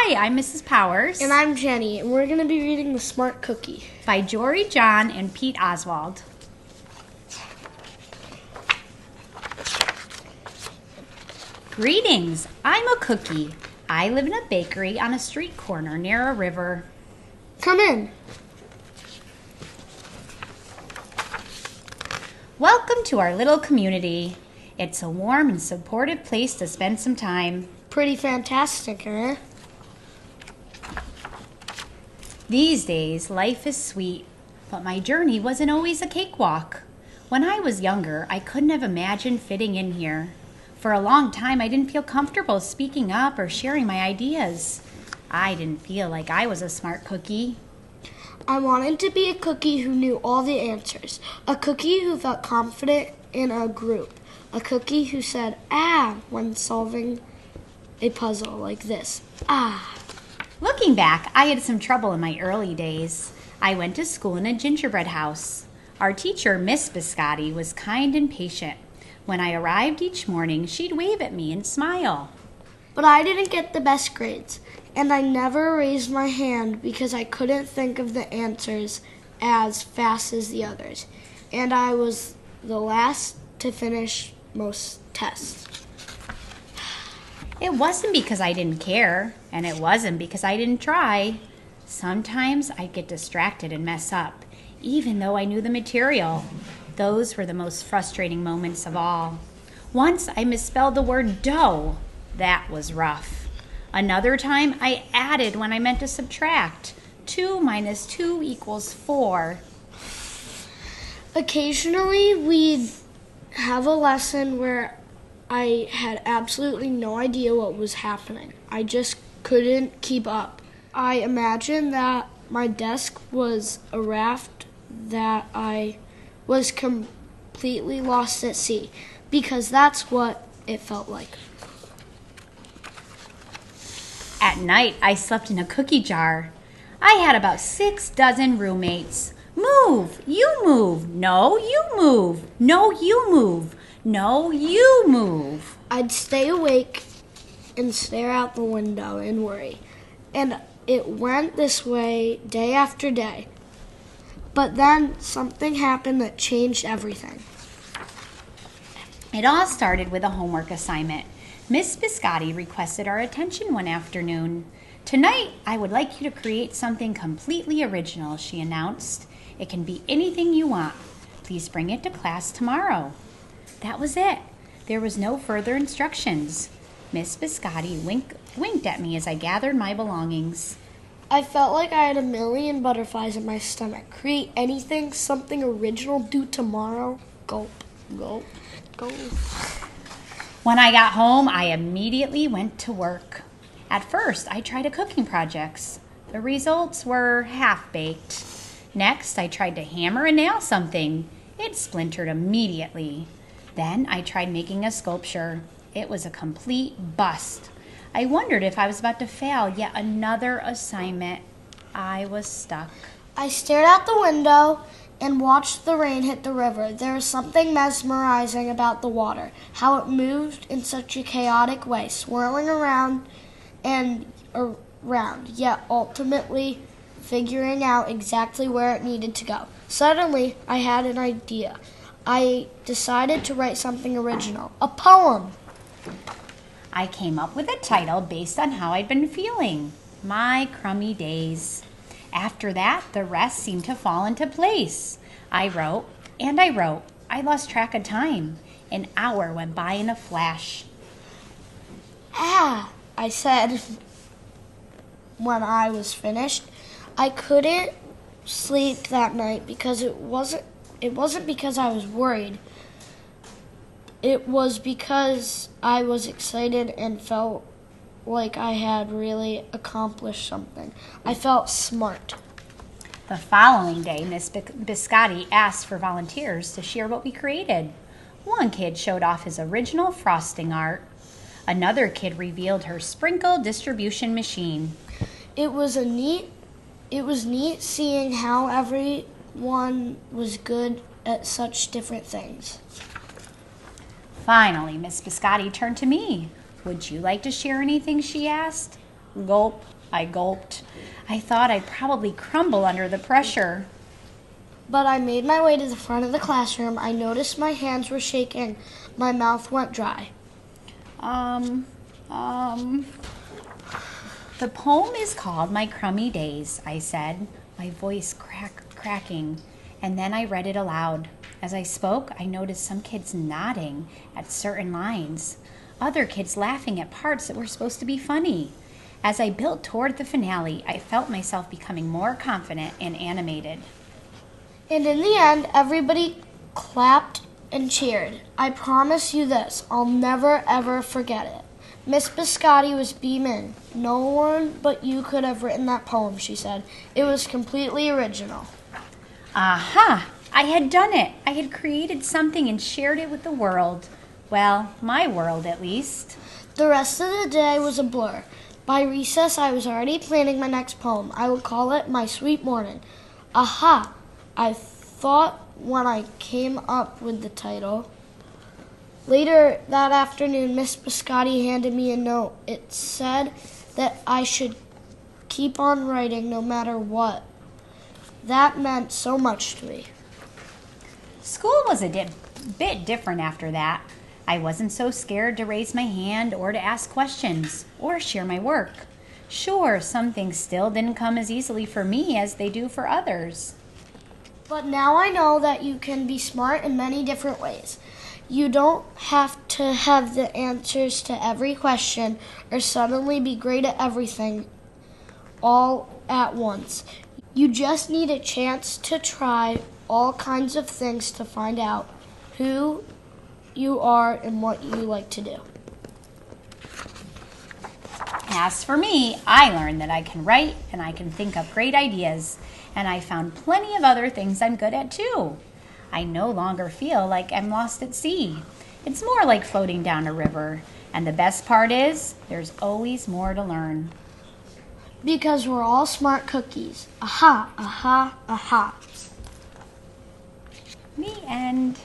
Hi, I'm Mrs. Powers. And I'm Genny, and we're going to be reading The Smart Cookie by Jory John and Pete Oswald. Greetings, I'm a cookie. I live in a bakery on a street corner near a river. Come in. Welcome to our little community. It's a warm and supportive place to spend some time. Pretty fantastic, eh? These days, life is sweet, but my journey wasn't always a cakewalk. When I was younger, I couldn't have imagined fitting in here. For a long time, I didn't feel comfortable speaking up or sharing my ideas. I didn't feel like I was a smart cookie. I wanted to be a cookie who knew all the answers, a cookie who felt confident in a group, a cookie who said, ah, when solving a puzzle like this, ah. Looking back, I had some trouble in my early days. I went to school in a gingerbread house. Our teacher, Miss Biscotti, was kind and patient. When I arrived each morning, she'd wave at me and smile. But I didn't get the best grades, and I never raised my hand because I couldn't think of the answers as fast as the others, and I was the last to finish most tests. It wasn't because I didn't care, and it wasn't because I didn't try. Sometimes I'd get distracted and mess up, even though I knew the material. Those were the most frustrating moments of all. Once I misspelled the word dough. That was rough. Another time I added when I meant to subtract. 2 minus 2 equals 4. Occasionally we'd have a lesson where I had absolutely no idea what was happening. I just couldn't keep up. I imagined that my desk was a raft, that I was completely lost at sea, because that's what it felt like. At night, I slept in a cookie jar. I had about 6 dozen roommates. Move! You move! No, you move! No, you move! No, you move! I'd stay awake and stare out the window and worry. And it went this way day after day. But then something happened that changed everything. It all started with a homework assignment. Miss Biscotti requested our attention one afternoon. Tonight, I would like you to create something completely original, she announced. It can be anything you want. Please bring it to class tomorrow. That was it. There was no further instructions. Miss Biscotti winked at me as I gathered my belongings. I felt like I had a million butterflies in my stomach. Create anything, something original, due tomorrow. Gulp, gulp, gulp. When I got home, I immediately went to work. At first, I tried cooking projects. The results were half-baked. Next, I tried to hammer and nail something. It splintered immediately. Then I tried making a sculpture. It was a complete bust. I wondered if I was about to fail yet another assignment. I was stuck. I stared out the window and watched the rain hit the river. There was something mesmerizing about the water, how it moved in such a chaotic way, swirling around and around, yet ultimately figuring out exactly where it needed to go. Suddenly, I had an idea. I decided to write something original, a poem. I came up with a title based on how I'd been feeling. My crummy days. After that, the rest seemed to fall into place. I wrote, and I wrote. I lost track of time. An hour went by in a flash. Ah, I said when I was finished. I couldn't sleep that night because it wasn't because I was worried. It was because I was excited and felt like I had really accomplished something. I felt smart. The following day, Miss Biscotti asked for volunteers to share what we created. One kid showed off his original frosting art. Another kid revealed her sprinkle distribution machine. It was neat seeing how everyone was good at such different things. Finally, Miss Biscotti turned to me. Would you like to share anything, she asked. Gulp. I gulped. I thought I'd probably crumble under the pressure. But I made my way to the front of the classroom. I noticed my hands were shaking. My mouth went dry. The poem is called My Crummy Days, I said, my voice cracking, and then I read it aloud. As I spoke, I noticed some kids nodding at certain lines, other kids laughing at parts that were supposed to be funny. As I built toward the finale, I felt myself becoming more confident and animated. And in the end, everybody clapped and cheered. I promise you this, I'll never ever forget it. Miss Biscotti was beaming. No one but you could have written that poem, she said. It was completely original. Aha! I had done it. I had created something and shared it with the world. Well, my world at least. The rest of the day was a blur. By recess, I was already planning my next poem. I would call it My Sweet Morning. Aha! I thought when I came up with the title. Later that afternoon, Miss Biscotti handed me a note. It said that I should keep on writing no matter what. That meant so much to me. School was a bit different after that. I wasn't so scared to raise my hand or to ask questions or share my work. Sure, some things still didn't come as easily for me as they do for others. But now I know that you can be smart in many different ways. You don't have to have the answers to every question or suddenly be great at everything all at once. You just need a chance to try all kinds of things to find out who you are and what you like to do. As for me, I learned that I can write and I can think up great ideas, and I found plenty of other things I'm good at too. I no longer feel like I'm lost at sea. It's more like floating down a river, and the best part is there's always more to learn. Because we're all smart cookies. Aha, aha, aha. The end.